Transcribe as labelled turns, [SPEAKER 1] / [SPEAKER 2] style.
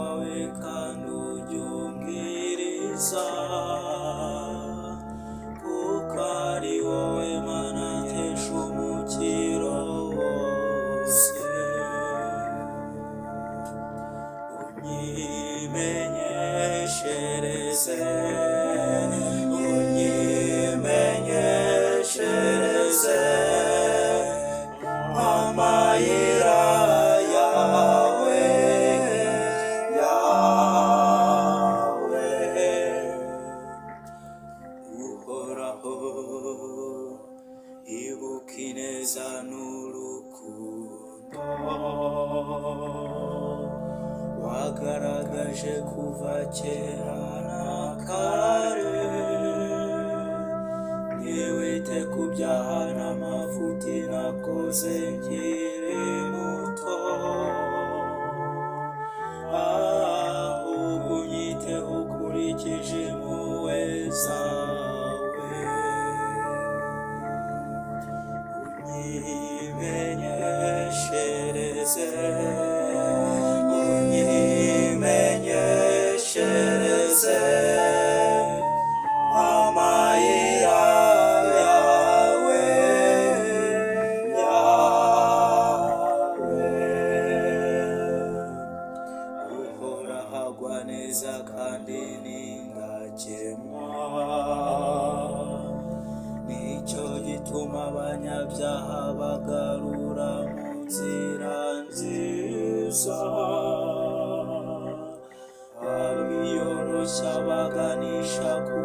[SPEAKER 1] kwawe kandi ujye umbwiriza, kuko ari wowe Mana nkesha umukiro wose. Unyimenyeshereze, unyimenyeshereze amayira yawe, yawe. Uhoraho, ibuka ineza n'urukundo wagaragaje kuva kera na kare. Ntiwite ku byaha n'amafuti nakoze nkiri muto, ahubwo unyiteho ukurikije impuhwe zawe. Unyimenyeshereze, unyimenyeshereze amayira yawe, yawe. Uhoraho agwa neza kandi n'indakemwa, nicyo gituma abanyabyaha bagarura mu nzira nziza, abiyoroshya baganisha ku